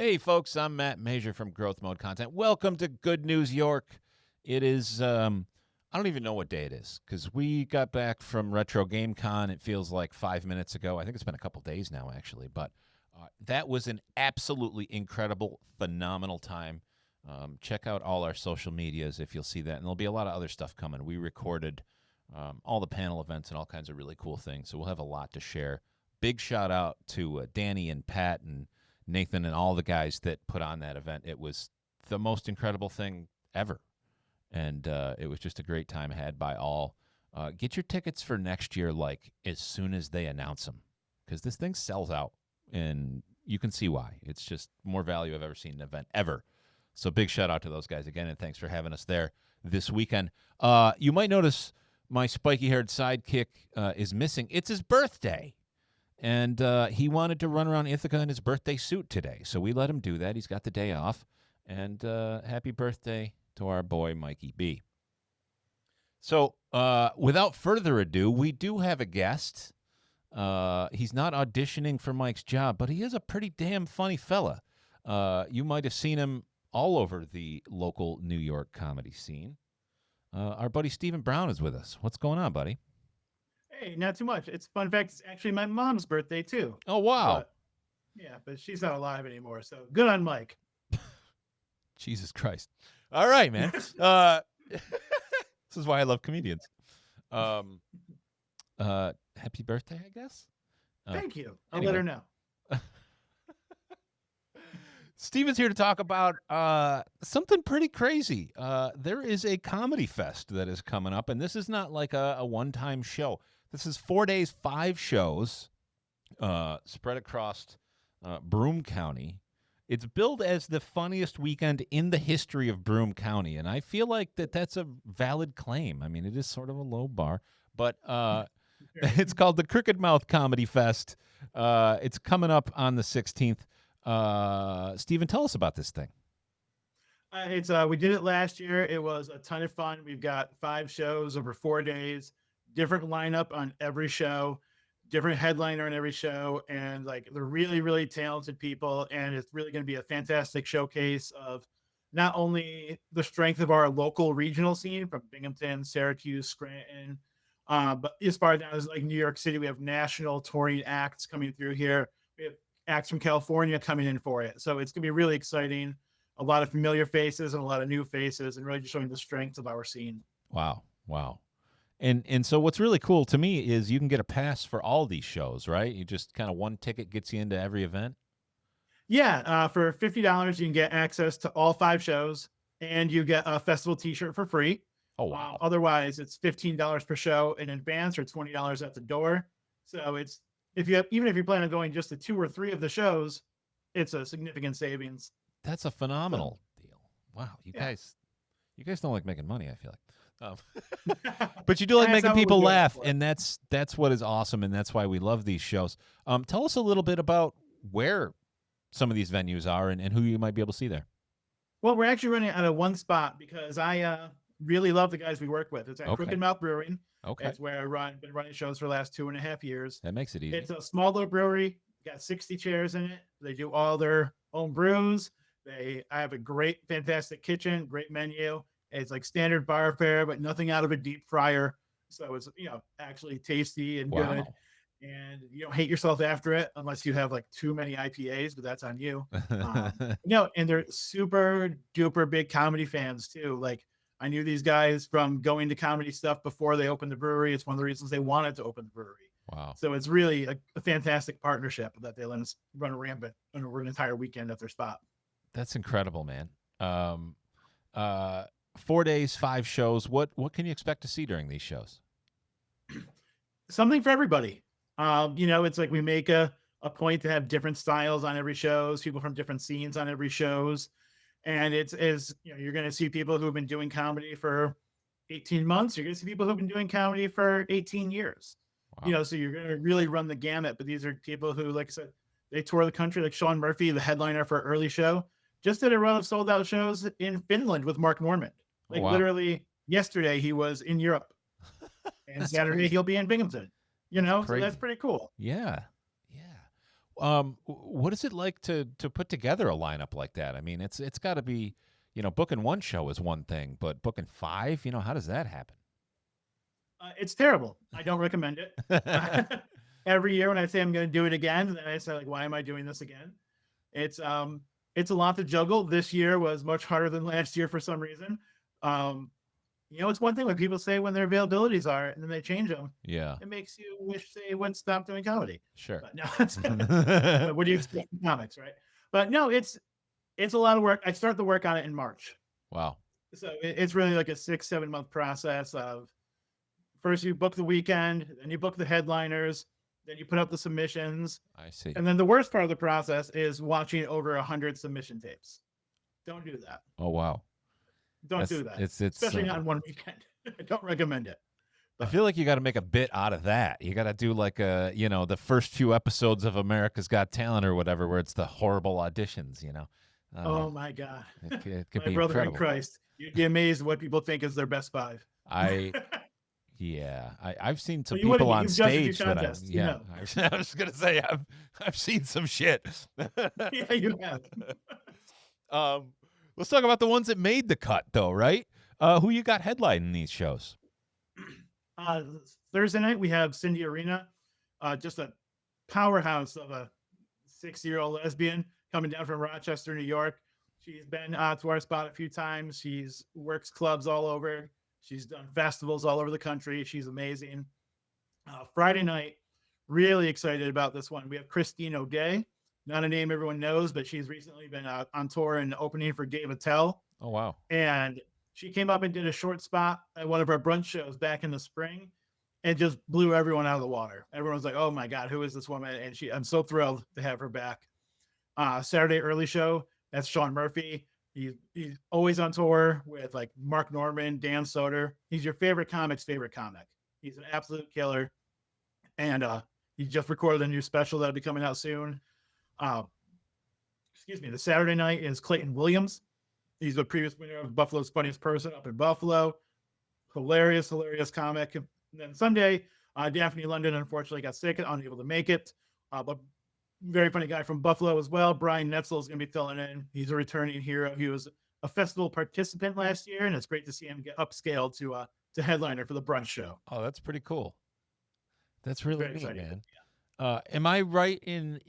Hey, folks, I'm Matt Major from Growth Mode Content. Welcome to Good News York. It is, I don't even know what day it is because we got back from Retro Game Con. It feels like 5 minutes ago. I think it's been a couple days now, actually. But that was an absolutely incredible, phenomenal time. Check out all our social medias if you'll see that. And there'll be a lot of other stuff coming. We recorded all the panel events and all kinds of really cool things. So we'll have a lot to share. Big shout out to Danny and Pat and Nathan and all the guys that put on that event. It was the most incredible thing ever. And it was just a great time had by all. Get your tickets for next year, like, as soon as they announce them. Because this thing sells out, and you can see why. It's just more value I've ever seen in an event, ever. So big shout out to those guys again, and thanks for having us there this weekend. You might notice my spiky-haired sidekick is missing. It's his birthday. And he wanted to run around Ithaca in his birthday suit today. So we let him do that. He's got the day off. And happy birthday to our boy, Mikey B. So without further ado, we do have a guest. He's not auditioning for Mike's job, but he is a pretty damn funny fella. You might have seen him all over the local New York comedy scene. Our buddy Stephen Brown is with us. What's going on, buddy? Hey, not too much. It's fun fact. It's actually my mom's birthday too. Oh, wow. But she's not alive anymore. So good on Mike. Jesus Christ. All right, man. This is why I love comedians. Happy birthday, I guess. Thank you. Anyway. I'll let her know. Steven's here to talk about something pretty crazy. There is a comedy fest that is coming up, and this is not like a one-time show. This is 4 days, 5 shows spread across Broome County. It's billed as the funniest weekend in the history of Broome County, and I feel like that's a valid claim. I mean, it is sort of a low bar, but it's called the Crooked Mouth Comedy Fest. It's coming up on the 16th. Steven, tell us about this thing. We did it last year. It was a ton of fun. We've got 5 shows over 4 days, different lineup on every show, different headliner on every show, and like they're really, really talented people. And it's really going to be a fantastic showcase of not only the strength of our local regional scene from Binghamton, Syracuse, Scranton, but as far down as like New York City, we have national touring acts coming through here. We have acts from California coming in for it. So it's going to be really exciting. A lot of familiar faces and a lot of new faces, and really just showing the strength of our scene. Wow. And so what's really cool to me is you can get a pass for all these shows, right? You just kind of one ticket gets you into every event. Yeah. For $50, you can get access to all 5 shows, and you get a festival t-shirt for free. Oh, wow. Otherwise, it's $15 per show in advance or $20 at the door. So it's, even if you plan on going just to 2 or 3 of the shows, it's a significant savings. That's a phenomenal deal. Wow, you guys don't like making money, I feel like. But you do like making people laugh, and that's what is awesome, and that's why we love these shows. Tell us a little bit about where some of these venues are and who you might be able to see there. Well, we're actually running out of one spot because I really love the guys we work with. It's at Crooked Mouth Brewing. Okay. That's where I've been running shows for the last 2.5 years. That makes it easy. It's a small little brewery. Got 60 chairs in it. They do all their own brews. I have a great, fantastic kitchen, great menu. It's like standard bar fare, but nothing out of a deep fryer. So it's, actually tasty and good. And you don't hate yourself after it unless you have like too many IPAs, but that's on you. And they're super duper big comedy fans too. Like I knew these guys from going to comedy stuff before they opened the brewery. It's one of the reasons they wanted to open the brewery. Wow. So it's really a fantastic partnership that they let us run rampant over an entire weekend at their spot. That's incredible, man. 4 days, 5 shows. What can you expect to see during these shows? Something for everybody. It's like we make a point to have different styles on every shows, people from different scenes on every shows. And you're going to see people who have been doing comedy for 18 months. You're going to see people who've been doing comedy for 18 years. Wow. So you're going to really run the gamut. But these are people who, like I said, they tour the country. Like Sean Murphy, the headliner for an early show, just did a run of sold out shows in Finland with Mark Norman. Like literally yesterday, he was in Europe, and Saturday he'll be in Binghamton. So that's pretty cool. Yeah. What is it like to put together a lineup like that? I mean, it's got to be, booking one show is one thing, but booking five, how does that happen? It's terrible. I don't recommend it. Every year when I say I'm going to do it again, then I say like, why am I doing this again? It's it's a lot to juggle. This year was much harder than last year for some reason. It's one thing when people say when their availabilities are and then they change them. Yeah, It makes you wish they wouldn't stop doing comedy. sure. But no, what do you expect from comics, right? But no, it's a lot of work. I start the work on it in March. Wow. So it's really like a 6-7 month process of first you book the weekend, then you book the headliners, then you put up the submissions. I see. And then the worst part of the process is watching over 100 submission tapes. Don't do that. Oh, wow. Don't do that. It's especially not in one weekend. I don't recommend it. I feel like you got to make a bit out of that. You got to do like the first few episodes of America's Got Talent or whatever, where it's the horrible auditions. Oh my God. It could My be brother incredible. in Christ. You'd be amazed what people think is their best five. I've seen some Well, people on you've judged a few stage that contests, I was gonna say I've seen some shit. Yeah, you have. Let's talk about the ones that made the cut, though, right? Who you got headlining these shows? Thursday night we have Cindy Arena, just a powerhouse of a 60-year-old lesbian coming down from Rochester, New York. She's been to our spot a few times. She's works clubs all over. She's done festivals all over the country. She's amazing. Friday night, really excited about this one. We have Christine O'Day, not a name everyone knows, but she's recently been on tour and opening for Dave Attell. Oh, wow. And she came up and did a short spot at one of our brunch shows back in the spring and just blew everyone out of the water. Everyone's like, oh my God, who is this woman? And I'm so thrilled to have her back. Saturday early show, that's Sean Murphy. He's always on tour with like Mark Norman, Dan Soder. He's your favorite comic's favorite comic. He's an absolute killer. And he just recorded a new special that'll be coming out soon. The Saturday night is Clayton Williams. He's the previous winner of Buffalo's Funniest Person up in Buffalo. Hilarious comic. And then Sunday, Daphne London unfortunately got sick and unable to make it. But very funny guy from Buffalo as well. Brian Netzel is going to be filling in. He's a returning hero. He was a festival participant last year, and it's great to see him get upscaled to headliner for the brunch show. Oh, that's pretty cool. That's really neat, exciting. man. Yeah. Am I right in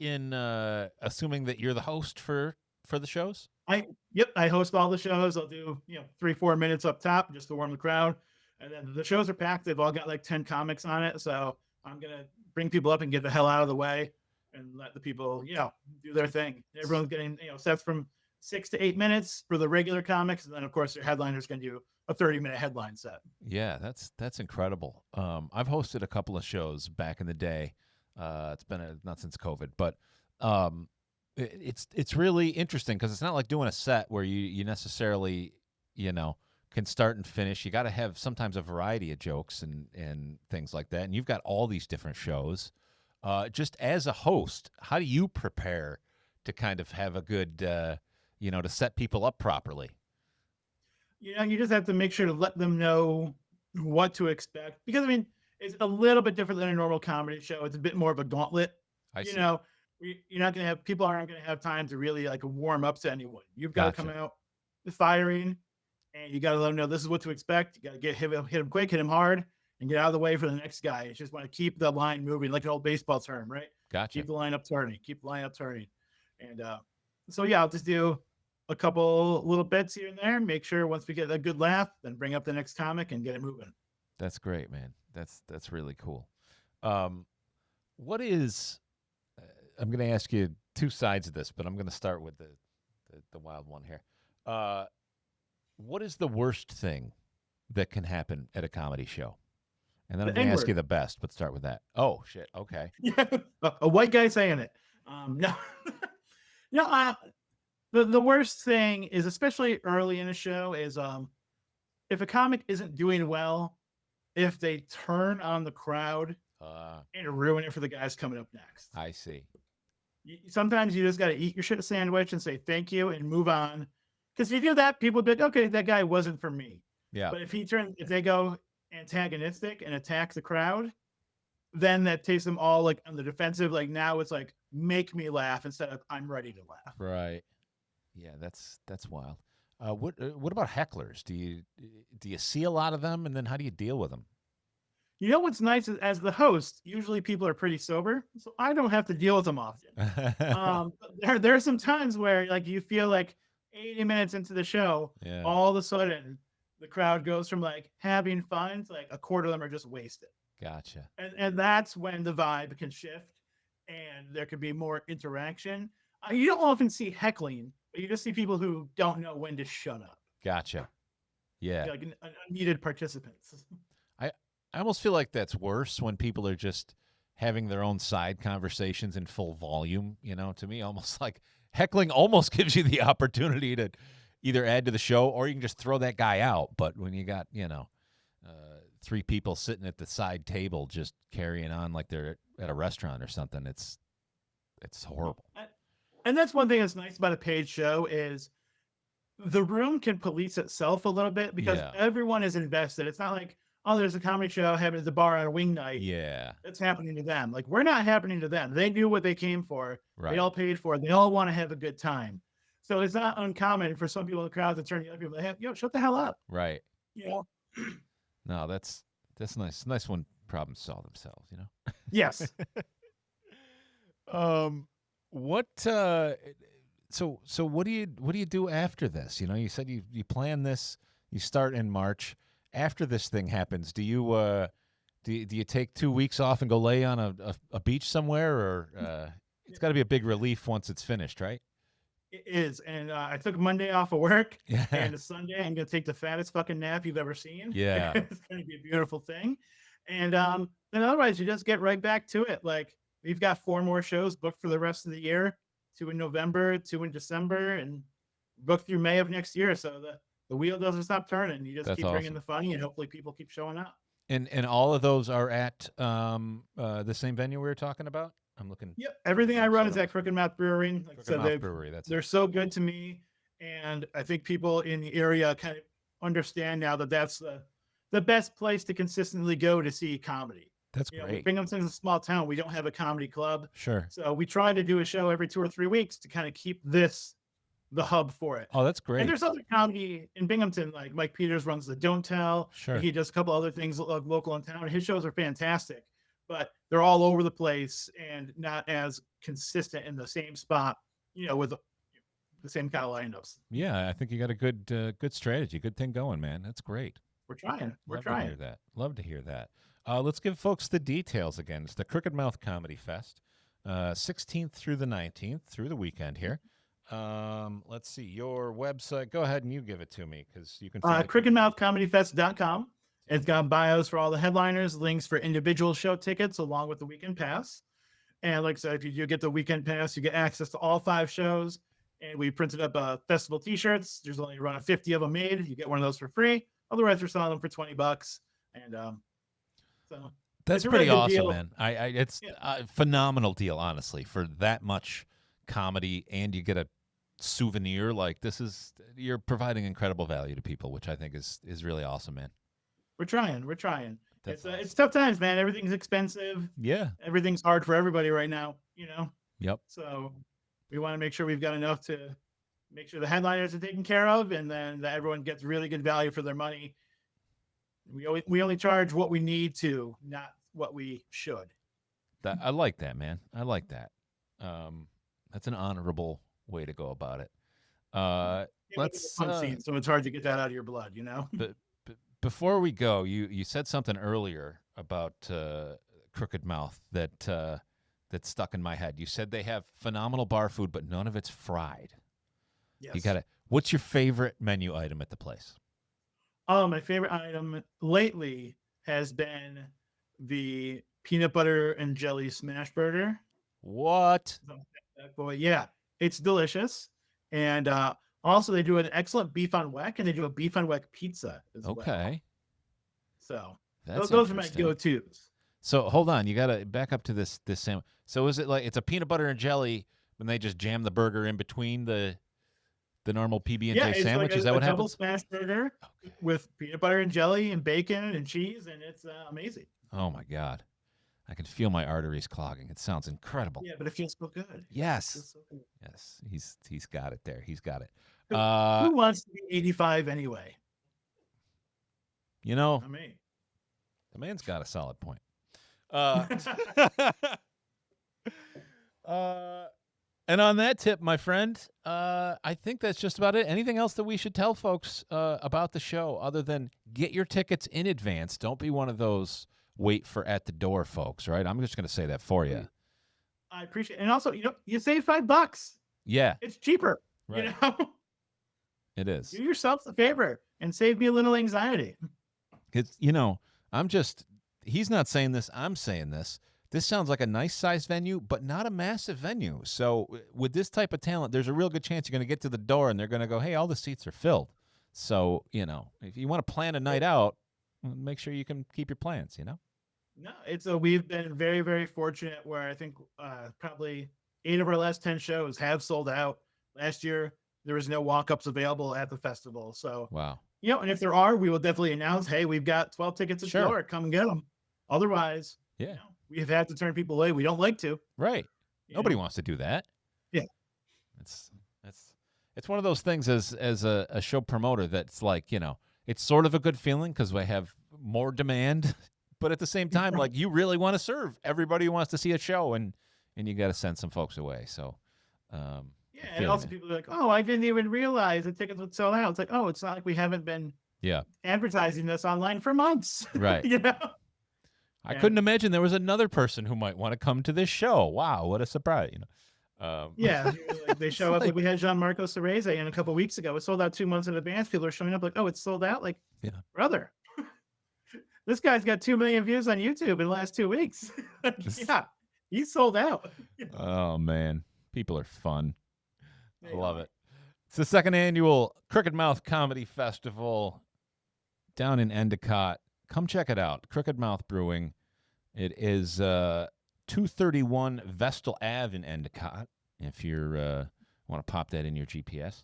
assuming that you're the host for the shows? I host all the shows. I'll do 3-4 minutes up top just to warm the crowd, and then the shows are packed. They've all got like 10 comics on it, so I'm gonna bring people up and get the hell out of the way and let the people do their thing. Everyone's getting sets from 6 to 8 minutes for the regular comics, and then of course their headliner's gonna do a 30-minute headline set. Yeah, that's incredible. I've hosted a couple of shows back in the day. It's been not since COVID, but it's really interesting because it's not like doing a set where you necessarily can start and finish. You got to have sometimes a variety of jokes and things like that. And you've got all these different shows. Just as a host, how do you prepare to kind of have a good, to set people up properly? You just have to make sure to let them know what to expect, because I mean, it's a little bit different than a normal comedy show. It's a bit more of a gauntlet. I see. You're not going to have, people aren't going to have time to really like warm up to anyone. You've got to come Gotcha. out firing, and you got to let them know this is what to expect. You got to hit him quick, hit him hard, and get out of the way for the next guy. You just want to keep the line moving, like an old baseball term, right? Gotcha. Keep the line up turning. And so yeah, I'll just do a couple little bits here and there. Make sure once we get a good laugh, then bring up the next comic and get it moving. That's great, man. That's really cool. What is? I'm going to ask you two sides of this, but I'm going to start with the wild one here. What is the worst thing that can happen at a comedy show? And then I'm going to ask you the best, but start with that. Oh shit. Okay. Yeah, a white guy saying it. No, no. The worst thing is, especially early in a show, is if a comic isn't doing well, if they turn on the crowd and ruin it for the guys coming up next. I see. Sometimes you just got to eat your shit sandwich and say thank you and move on. Because if you do that, people be like, okay, that guy wasn't for me. Yeah. But if they go antagonistic and attack the crowd, then that takes them all like on the defensive. Like now it's like make me laugh instead of I'm ready to laugh. Right. Yeah, that's wild. What about hecklers? Do you see a lot of them, and then how do you deal with them? You know what's nice is as the host, usually people are pretty sober, so I don't have to deal with them often. But there are some times where like you feel like 80 minutes into the show, Yeah, all of a sudden the crowd goes from like having fun to like a quarter of them are just wasted. gotcha. And that's when the vibe can shift and there could be more interaction. You don't often see heckling, but you just see people who don't know when to shut up, Gotcha. Yeah. like unneeded participants. I almost feel like that's worse when people are just having their own side conversations in full volume. To me, almost like heckling almost gives you the opportunity to either add to the show or you can just throw that guy out. But when you got, three people sitting at the side table just carrying on like they're at a restaurant or something, it's horrible. And that's one thing that's nice about a paid show is the room can police itself a little bit because Yeah. everyone is invested. It's not like, oh, there's a comedy show happening at the bar on a wing night. Yeah. It's happening to them. Like we're not happening to them. They knew what they came for. Right. They all paid for it. They all want to have a good time. So it's not uncommon for some people in the crowd to turn to other people. Hey, shut the hell up. Right. You know? No, that's nice. Nice when problems solve themselves, Yes. What so what do you do after this? You said you plan this, you start in March. After this thing happens, do you take 2 weeks off and go lay on a beach somewhere, or it's got to be a big relief once it's finished, right? It is. And I took Monday off of work. Yeah. And a Sunday, I'm going to take the fattest fucking nap you've ever seen. Yeah. It's going to be a beautiful thing. And then otherwise, you just get right back to it. Like, we've got 4 more shows booked for the rest of the year, 2 in November, 2 in December, and booked through May of next year. So the wheel doesn't stop turning. You just That's keep bringing awesome. the funny, and hopefully people keep showing up. And all of those are at the same venue we were talking about? I'm looking. Yep. Everything I run is at Crooked Mouth Brewing. Like Crooked I Mouth said, Brewery. they're so good to me. And I think people in the area kind of understand now that that's the best place to consistently go to see comedy. That's great. Binghamton's a small town. We don't have a comedy club. Sure. So we try to do a show every 2 or 3 weeks to kind of keep this the hub for it. Oh, that's great. And there's other comedy in Binghamton, like Mike Peters runs the Don't Tell. Sure. He does a couple other things local in town. His shows are fantastic, but they're all over the place and not as consistent in the same spot, with the same kind of lineups. Yeah, I think you got a good strategy, good thing going, man. That's great. We're trying. Love to hear that. Love to hear that. Let's give folks the details again. It's the Crooked Mouth Comedy Fest, 16th through the 19th, through the weekend here. Let's see, your website. Go ahead and you give it to me because you can find crookedmouthcomedyfest.com. It's got bios for all the headliners, links for individual show tickets along with the weekend pass. And like I said, if you do get the weekend pass, you get access to all 5 shows. And we printed up festival t-shirts. There's only around 50 of them made. You get one of those for free. Otherwise, we're selling them for $20. And so that's a pretty really good awesome, deal. man. It's a phenomenal deal, honestly, for that much comedy, and you get a souvenir. Like you're providing incredible value to people, which I think is really awesome, man. We're trying. That's It's tough times, man. Everything's expensive. Yeah. Everything's hard for everybody right now, Yep. So we want to make sure we've got enough to make sure the headliners are taken care of, and then that everyone gets really good value for their money. We only charge what we need to, not what we should. I like that, man. I like that. That's an honorable way to go about it. Let's scene, so it's hard to get that out of your blood, But before we go, you said something earlier about Crooked Mouth that stuck in my head. You said they have phenomenal bar food, but none of it's fried. Yes. What's your favorite menu item at the place? Oh, my favorite item lately has been the peanut butter and jelly smash burger. What? Boy, yeah, it's delicious. And also, they do an excellent beef on weck, and they do a beef on weck pizza as well. Okay. So That's those are my interesting. go-tos. So hold on, you got to back up to this sandwich. So is it like it's a peanut butter and jelly, and they just jam the burger in between the normal PB&J sandwich? Like is that what double happens? Smash burger with peanut butter and jelly and bacon and cheese, and it's amazing. Oh my God, I can feel my arteries clogging. It sounds incredible. Yeah, but it feels so good. Yes. Feels so good. Yes. He's got it there. He's got it. Who wants to be 85 anyway? You know, Not me. the man's got a solid point. And on that tip, my friend, I think that's just about it. Anything else that we should tell folks about the show other than get your tickets in advance? Don't be one of those wait for at the door folks, right? I'm just going to say that for you. I appreciate it. And also, you save $5. Yeah. It's cheaper. Right. It is. Do yourself a favor and save me a little anxiety. It's, he's not saying this. I'm saying this. This sounds like a nice size venue, but not a massive venue. So with this type of talent, there's a real good chance you're going to get to the door and they're going to go, hey, all the seats are filled. So, if you want to plan a night out, make sure you can keep your plans, No, we've been very, very fortunate where I think probably 8 of our last 10 shows have sold out. Last year, there was no walk-ups available at the festival. So, wow. And if there are, we will definitely announce, hey, we've got 12 tickets at the door. Come and get them. Otherwise, we've had to turn people away. We don't like to. Right. Nobody wants to do that. Yeah. It's one of those things as a show promoter that's like, it's sort of a good feeling because we have more demand, but at the same time, like you really want to serve everybody who wants to see a show and you got to send some folks away. So, and also people are like, oh, I didn't even realize the tickets would sell out. It's like, oh, it's not like we haven't been advertising this online for months. Right. I couldn't imagine there was another person who might want to come to this show. Wow, what a surprise! They show up like we had Gianmarco Cereze in a couple of weeks ago. It sold out 2 months in advance. People are showing up like, oh, it's sold out. Like, brother, this guy's got 2 million views on YouTube in the last 2 weeks. He's sold out. Oh man, people are fun. I love it. It's the second annual Crooked Mouth Comedy Festival down in Endicott. Come check it out. Crooked Mouth Brewing. It is 231 Vestal Ave in Endicott. If you want to pop that in your GPS,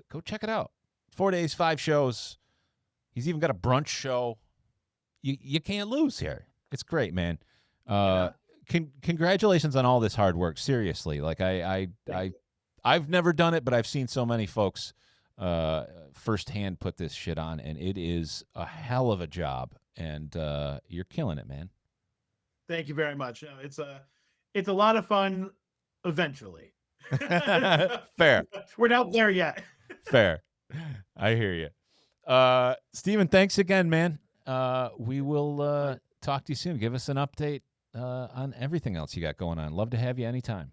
go check it out. 4 days, 5 shows. He's even got a brunch show. You can't lose here. It's great, man. Congratulations on all this hard work. Seriously, like I've never done it, but I've seen so many folks firsthand put this shit on, and it is a hell of a job. And you're killing it, man. Thank you very much. It's a lot of fun. Eventually, fair. We're not there yet. Fair. I hear you, Steven. Thanks again, man. We will talk to you soon. Give us an update on everything else you got going on. Love to have you anytime.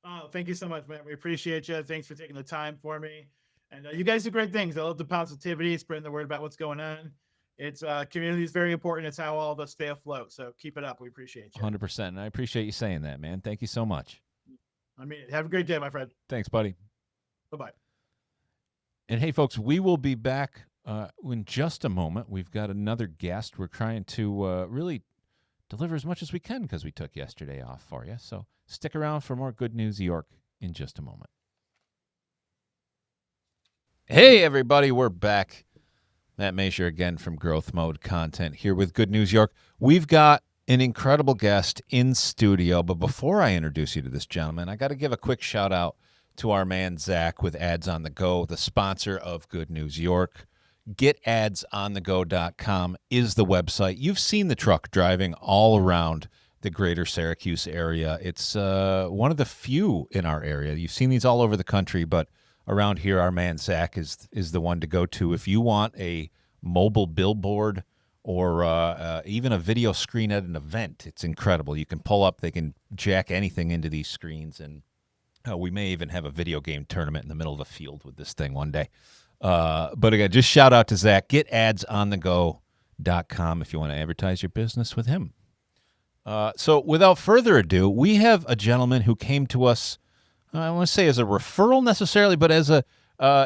Oh, thank you so much, man. We appreciate you. Thanks for taking the time for me. And you guys do great things. I love the positivity, spreading the word about what's going on. It's community is very important. It's how all of us stay afloat. So keep it up. We appreciate you. 100%. And I appreciate you saying that, man. Thank you so much. Have a great day, my friend. Thanks, buddy. Bye-bye. And hey, folks, we will be back in just a moment. We've got another guest. We're trying to really deliver as much as we can because we took yesterday off for you. So stick around for more Good News York in just a moment. Hey, everybody, we're back. Matt Major again from Growth Mode Content here with Good News York. We've got an incredible guest in studio, but before I introduce you to this gentleman, I got to give a quick shout out to our man Zach with Ads on the Go, the sponsor of Good News York. GetAdsOnTheGo.com is the website. You've seen the truck driving all around the greater Syracuse area. It's one of the few in our area. You've seen these all over the country, but around here, our man Zach is the one to go to if you want a mobile billboard or even a video screen at an event. It's incredible. You can pull up, they can jack anything into these screens, and we may even have a video game tournament in the middle of a field with this thing one day. But again, just shout out to Zach. GetAdsOnTheGo.com if you want to advertise your business with him. So without further ado, we have a gentleman who came to us, I want to say as a referral necessarily, but as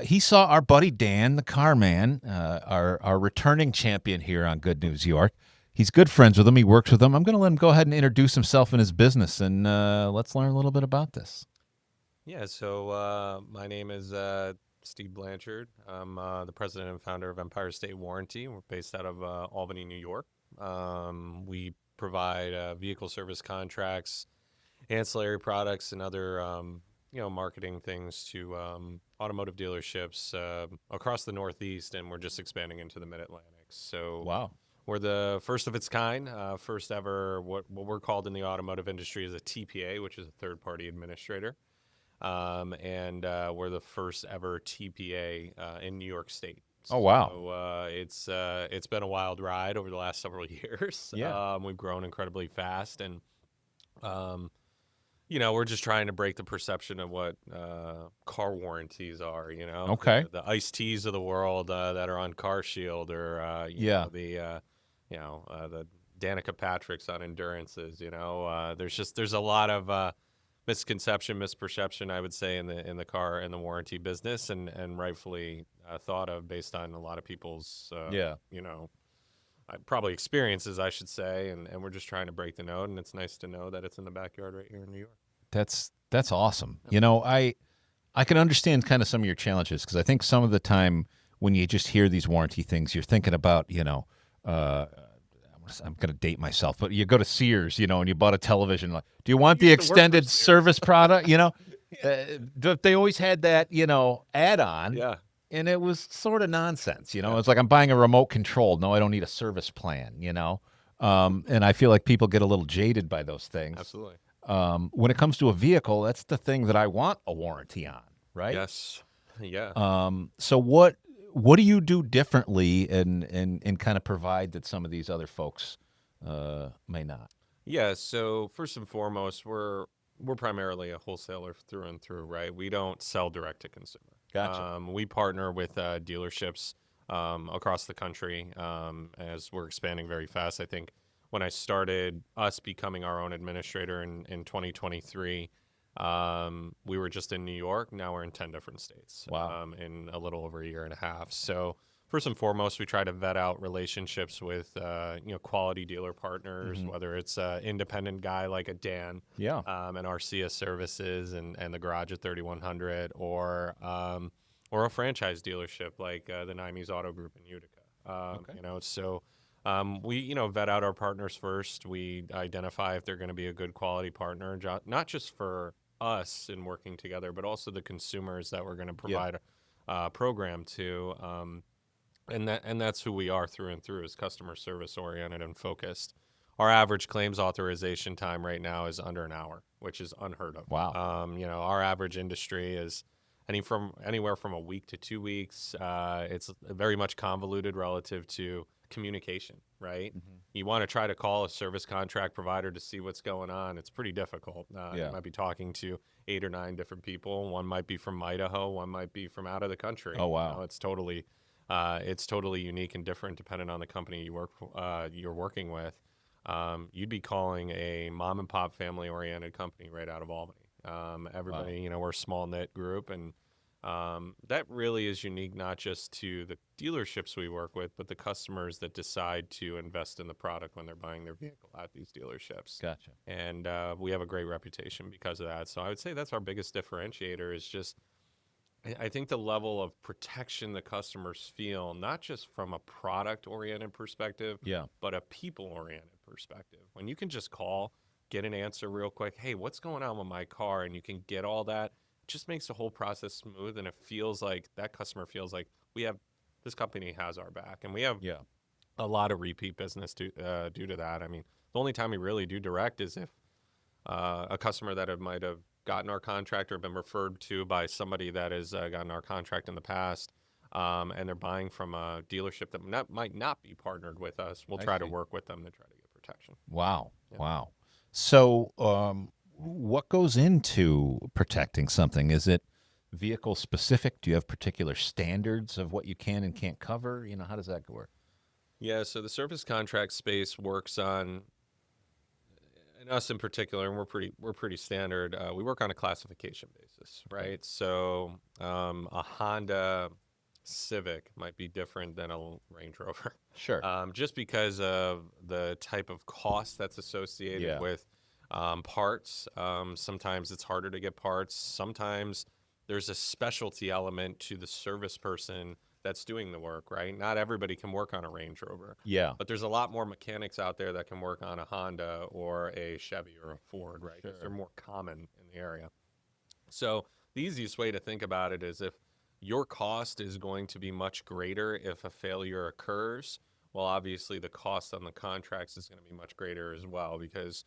he saw our buddy Dan, the car man, our returning champion here on Good News York. He's good friends with him. He works with him. I'm going to let him go ahead and introduce himself and his business, and let's learn a little bit about this. Yeah, so my name is Steve Blanchard. I'm the president and founder of Empire State Warranty. We're based out of Albany, New York. We provide vehicle service contracts, ancillary products, and other marketing things to automotive dealerships across the Northeast, and we're just expanding into the Mid-Atlantic. So Wow. we're the first of its kind, first ever what we're called in the automotive industry is a TPA, which is a third-party administrator. And we're the first ever TPA in New York State. Oh, wow. So it's been a wild ride over the last several years. Yeah. We've grown incredibly fast, and we're just trying to break the perception of what car warranties are. Okay. The Ice Teas of the world that are on Car Shield, or the Danica Patrick's on Endurances. There's a lot of misconception, misperception, I would say, in the car and the warranty business, and rightfully thought of based on a lot of people's probably experiences, I should say, and we're just trying to break the node, and it's nice to know that it's in the backyard right here in New York. That's awesome. I can understand kind of some of your challenges, because I think some of the time when you just hear these warranty things, you're thinking about, I'm going to date myself, but you go to Sears, and you bought a television. Like, do you want the extended service product? They always had that, add-on. Yeah. And it was sort of nonsense. It's like I'm buying a remote control. No, I don't need a service plan, and I feel like people get a little jaded by those things. Absolutely. When it comes to a vehicle, that's the thing that I want a warranty on, right? Yes. Yeah. So what do you do differently and kind of provide that some of these other folks may not? Yeah. So first and foremost, we're primarily a wholesaler through and through, right? We don't sell direct to consumer. Gotcha. We partner with dealerships across the country as we're expanding very fast. I think when I started us becoming our own administrator in 2023, we were just in New York. Now we're in 10 different states. Wow. In a little over a year and a half. So first and foremost, we try to vet out relationships with quality dealer partners, Mm-hmm. whether it's an independent guy like a Dan, Yeah. and RCS Services and the Garage at 3100, or a franchise dealership like the Nimes Auto Group in Utica. So we vet out our partners first. We identify if they're going to be a good quality partner, not just for us in working together, but also the consumers that we're going to provide a program to. And that's who we are through and through, is customer service oriented and focused. Our average claims authorization time right now is under an hour, which is unheard of. Wow. Our average industry is anywhere from a week to 2 weeks. It's very much convoluted relative to communication, right? Mm-hmm. You want to try to call a service contract provider to see what's going on. It's pretty difficult. You might be talking to 8 or 9 different people. One might be from Idaho. One might be from out of the country. Oh, wow. It's totally unique and different depending on the company you're working with. You'd be calling a mom and pop family oriented company right out of Albany. Everybody, Wow. we're a small knit group, and that really is unique, not just to the dealerships we work with, but the customers that decide to invest in the product when they're buying their vehicle at these dealerships. Gotcha. And we have a great reputation because of that. So I would say that's our biggest differentiator, is just, I think, the level of protection the customers feel, not just from a product-oriented perspective, Yeah. but a people-oriented perspective. When you can just call, get an answer real quick, hey, what's going on with my car? And you can get all that. It just makes the whole process smooth, and it feels like that customer feels like this company has our back. And we have a lot of repeat business due to that. I mean, the only time we really do direct is if a customer that might have gotten our contract or been referred to by somebody that has gotten our contract in the past, and they're buying from a dealership that might not be partnered with us. We'll try to work with them to try to get protection. Wow. Yeah. Wow. So what goes into protecting something? Is it vehicle specific? Do you have particular standards of what you can and can't cover? How does that work? Yeah, so the service contract space works on, and us in particular, and we're pretty standard. We work on a classification basis, right? So a Honda Civic might be different than a Range Rover. Sure. Just because of the type of cost that's associated with parts. Sometimes it's harder to get parts. Sometimes there's a specialty element to the service person that's doing the work, right? Not everybody can work on a Range Rover, Yeah. but there's a lot more mechanics out there that can work on a Honda or a Chevy or a Ford, right? Because they're Sure. more common in the area. So the easiest way to think about it is if your cost is going to be much greater if a failure occurs, well, obviously the cost on the contracts is going to be much greater as well because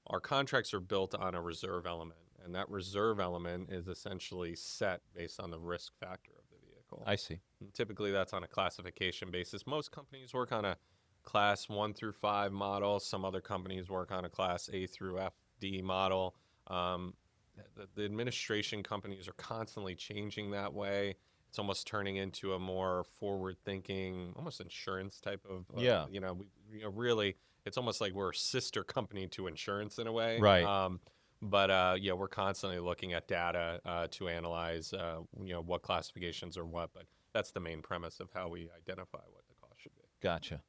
our contracts are built on a reserve element. And that reserve element is essentially set based on the risk factor of the vehicle. I see. And typically that's on a classification basis. Most companies work on a class 1 through 5 model. Some other companies work on a class A through FD model. Um, the administration companies are constantly changing that way. It's almost turning into a more forward-thinking, almost insurance type of, Yeah. really, it's almost like we're a sister company to insurance in a way. Right. But we're constantly looking at data to analyze, what classifications are what. But that's the main premise of how we identify what the cost should be. Gotcha.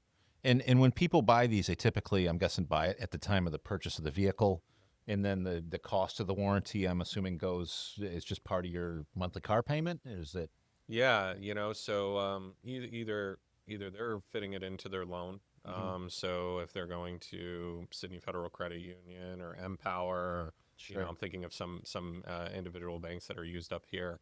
And when people buy these, they typically, I'm guessing, buy it at the time of the purchase of the vehicle, and then the cost of the warranty, I'm assuming, is just part of your monthly car payment. Is it? Yeah, so either they're fitting it into their loan. So if they're going to Sydney Federal Credit Union or Empower, or, Sure. I'm thinking of some individual banks that are used up here.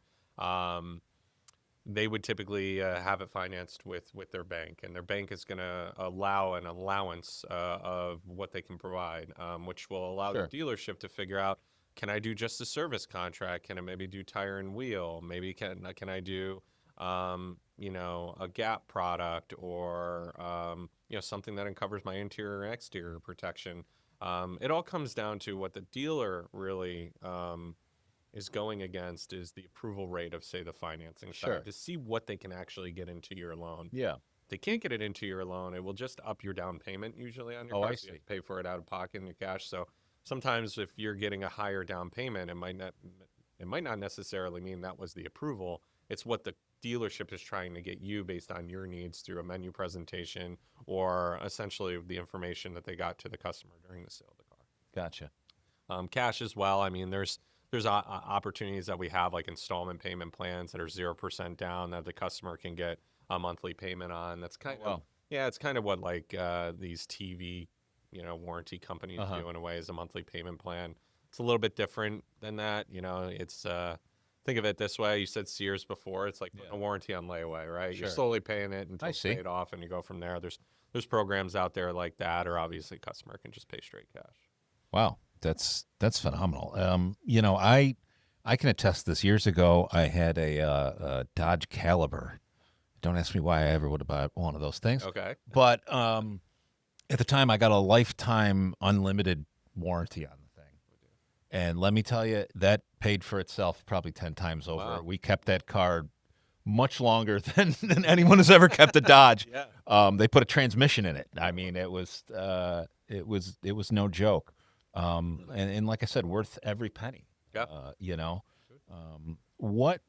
They would typically have it financed with their bank, and their bank is going to allow an allowance of what they can provide, which will allow Sure. the dealership to figure out, can I do just a service contract? Can I maybe do tire and wheel? Maybe can I do a gap product or something that uncovers my interior and exterior protection? It all comes down to what the dealer really is going against is the approval rate of, say, the financing Sure. side to see what they can actually get into your loan. Yeah. If they can't get it into your loan, it will just up your down payment usually on your Oh, car. I So you have see. to pay for it out of pocket in your cash. So sometimes if you're getting a higher down payment, it might not necessarily mean that was the approval. It's what the dealership is trying to get you based on your needs through a menu presentation or essentially the information that they got to the customer during the sale of the car. Gotcha. Cash as well. I mean, there's opportunities that we have like installment payment plans that are 0% down that the customer can get a monthly payment on. That's kind of, wow. yeah, it's kind of what like these TV, warranty companies Uh-huh. do in a way as a monthly payment plan. It's a little bit different than that. It's think of it this way. You said Sears before. It's like putting a warranty on layaway, right? Sure. You're slowly paying it until I it's see. paid off, and you go from there. There's programs out there like that, or obviously customer can just pay straight cash. Wow, that's phenomenal. I can attest this. Years ago, I had a Dodge Caliber. Don't ask me why I ever would have bought one of those things. Okay. But at the time, I got a lifetime unlimited warranty on the thing, and let me tell you, that paid for itself probably 10 times over. Wow. We kept that car much longer than anyone has ever kept a Dodge. Yeah. They put a transmission in it. I mean, it was no joke. And like I said, worth every penny. Yeah. What?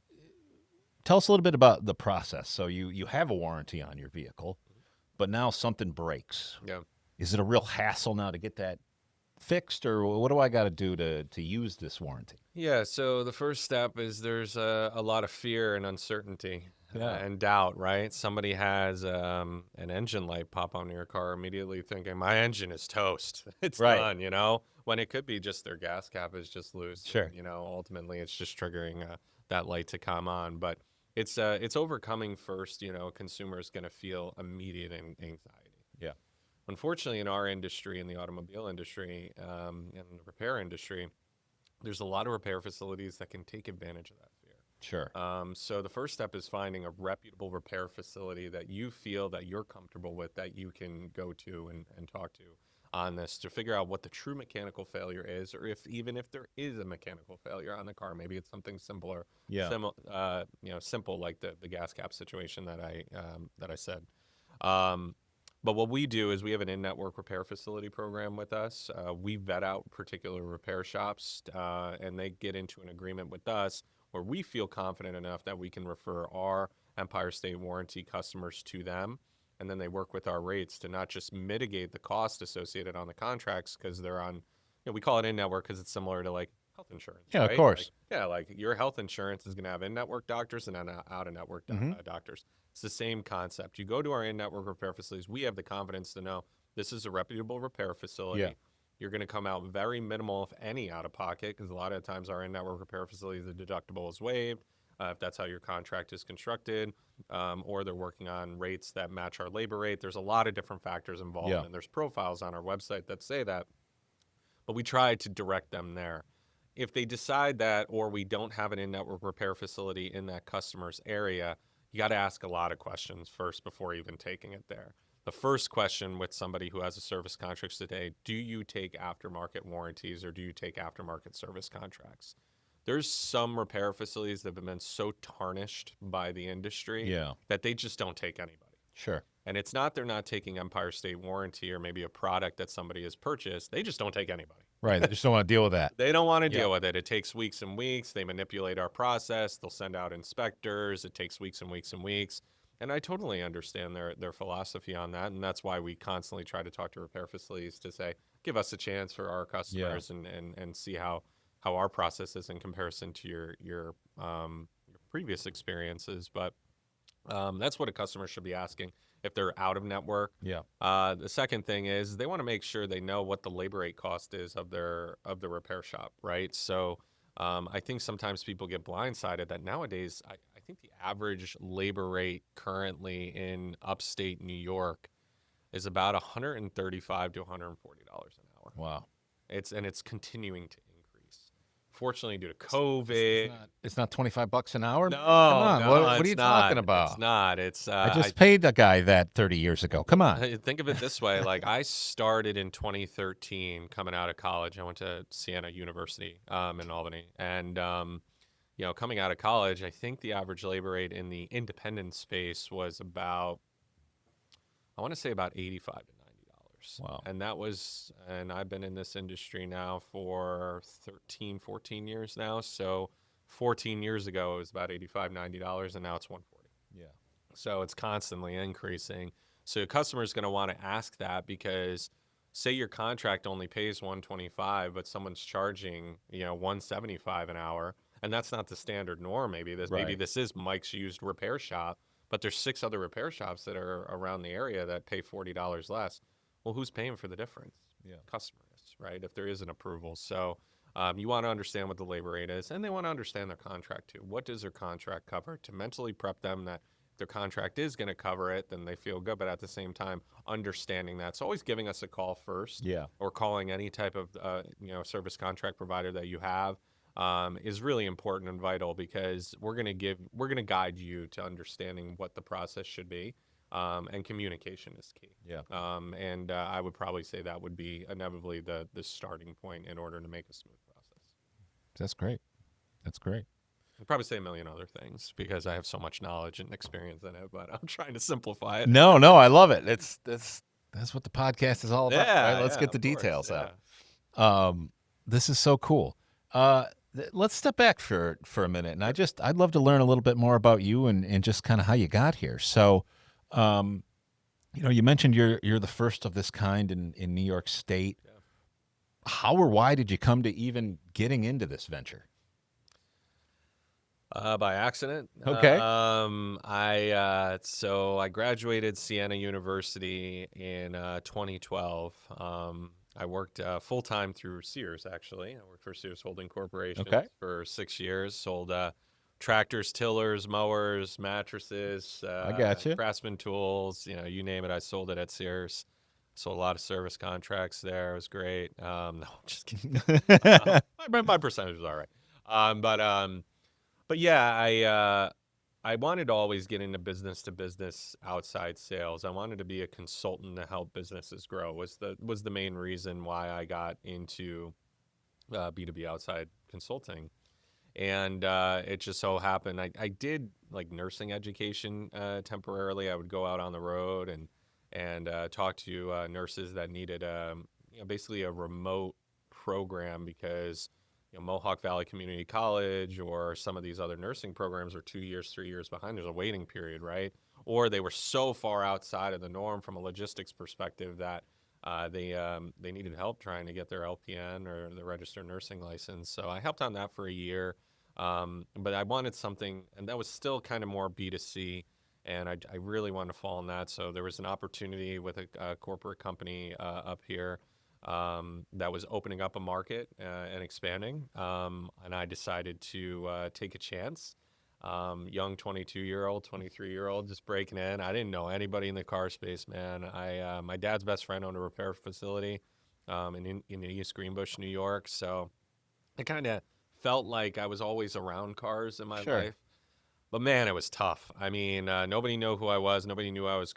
Tell us a little bit about the process. So you have a warranty on your vehicle, but now something breaks. Yeah. Is it a real hassle now to get that fixed, or what do I got to do to use this warranty? Yeah, so the first step is there's a lot of fear and uncertainty Yeah. and doubt, right? Somebody has an engine light pop on your car, immediately thinking, my engine is toast. It's Right. done, when it could be just their gas cap is just loose. Sure. Ultimately it's just triggering that light to come on. But it's overcoming first, consumers going to feel immediate anxiety. Yeah. Unfortunately, in our industry, in the automobile industry, and the repair industry, there's a lot of repair facilities that can take advantage of that fear. Sure. So the first step is finding a reputable repair facility that you feel that you're comfortable with, that you can go to and talk to on this to figure out what the true mechanical failure is, or even if there is a mechanical failure on the car, maybe it's something simpler, Yeah. simple like the gas cap situation that I said. But what we do is we have an in-network repair facility program with us. We vet out particular repair shops, and they get into an agreement with us where we feel confident enough that we can refer our Empire State Warranty customers to them. And then they work with our rates to not just mitigate the cost associated on the contracts because they're on, we call it in-network because it's similar to like health insurance. Yeah, of right? course. Like your health insurance is going to have in-network doctors and out-of-network doctors. It's the same concept. You go to our in-network repair facilities, we have the confidence to know this is a reputable repair facility. Yeah. You're going to come out very minimal, if any, out-of-pocket, because a lot of times our in-network repair facilities, the deductible is waived, if that's how your contract is constructed, or they're working on rates that match our labor rate. There's a lot of different factors involved, Yeah. and there's profiles on our website that say that, but we try to direct them there. If they decide that, or we don't have an in-network repair facility in that customer's area, you got to ask a lot of questions first before even taking it there. The first question with somebody who has a service contract today, do you take aftermarket warranties or do you take aftermarket service contracts? There's some repair facilities that have been so tarnished by the industry that they just don't take anybody. Sure. And it's not they're not taking Empire State Warranty or maybe a product that somebody has purchased. They just don't take anybody. Right. They just don't want to deal with that. They don't want to deal with it. It takes weeks and weeks. They manipulate our process. They'll send out inspectors. It takes weeks and weeks and weeks. And I totally understand their philosophy on that. And that's why we constantly try to talk to repair facilities to say, give us a chance for our customers and see how our process is in comparison to your previous experiences. But that's what a customer should be asking if they're out of network. Yeah. The second thing is they want to make sure they know what the labor rate cost is of the repair shop, right? So I think sometimes people get blindsided that nowadays I think the average labor rate currently in upstate New York is about $135 to $140 an hour. Wow. It's continuing to increase. Fortunately, due to COVID, It's not $25 an hour. No, Come on. no, What are you it's not. talking about? It's not. It's I just paid a guy that 30 years ago. Come on. Think of it this way. Like I started in 2013 coming out of college. I went to Siena University in Albany. And, coming out of college, I think the average labor rate in the independent space was about, I want to say about $85 to $90. Wow. And I've been in this industry now for 13, 14 years now. So 14 years ago, it was about $85, $90, and now it's $140. Yeah. So it's constantly increasing. So a customer is going to want to ask that because say your contract only pays $125, but someone's charging, $175 an hour, and that's not the standard norm. Maybe this is Mike's used repair shop, but there's 6 other repair shops that are around the area that pay $40 less. Well, who's paying for the difference? Yeah. Customers, right? If there is an approval. So you want to understand what the labor rate is, and they want to understand their contract too. What does their contract cover? To mentally prep them that their contract is going to cover it, then they feel good. But at the same time, understanding that. So always giving us a call first, or calling any type of service contract provider that you have is really important and vital because we're going to guide you to understanding what the process should be. And communication is key. Yeah. And I would probably say that would be inevitably the starting point in order to make a smooth process. That's great. That's great. I'd probably say a million other things because I have so much knowledge and experience in it, but I'm trying to simplify it. No, I love it. That's what the podcast is all about. Yeah, right? Let's get the of course, details yeah. out. This is so cool. Let's step back for a minute, and I'd love to learn a little bit more about you and just kind of how you got here. So, you mentioned you're the first of this kind in New York State. Yeah. How or why did you come to even getting into this venture? By accident. Okay. I graduated Siena University in 2012. I worked full-time through Sears, actually. I worked for Sears Holding Corporation for 6 years, sold tractors, tillers, mowers, mattresses, I gotcha. Craftsman tools, you name it, I sold it at Sears. Sold a lot of service contracts there. It was great. No, I'm just kidding. My percentage was all right. But yeah, I wanted to always get into business-to-business outside sales. I wanted to be a consultant to help businesses grow. Was the main reason why I got into B2B outside consulting. And it just so happened I did like nursing education temporarily. I would go out on the road and talk to nurses that needed basically a remote program because Mohawk Valley Community College or some of these other nursing programs are 2 years, 3 years behind. There's a waiting period, right? Or they were so far outside of the norm from a logistics perspective that They needed help trying to get their LPN or their registered nursing license. So I helped on that for a year. But I wanted something, and that was still kind of more B2C, and I really wanted to fall in that. So there was an opportunity with a corporate company up here that was opening up a market and expanding. And I decided to take a chance. Young 22-year-old, 23-year-old, just breaking in. I didn't know anybody in the car space, man. My dad's best friend owned a repair facility in East Greenbush, New York. So I kind of felt like I was always around cars in my Sure. life. But man, it was tough. I mean, nobody knew who I was. Nobody knew I was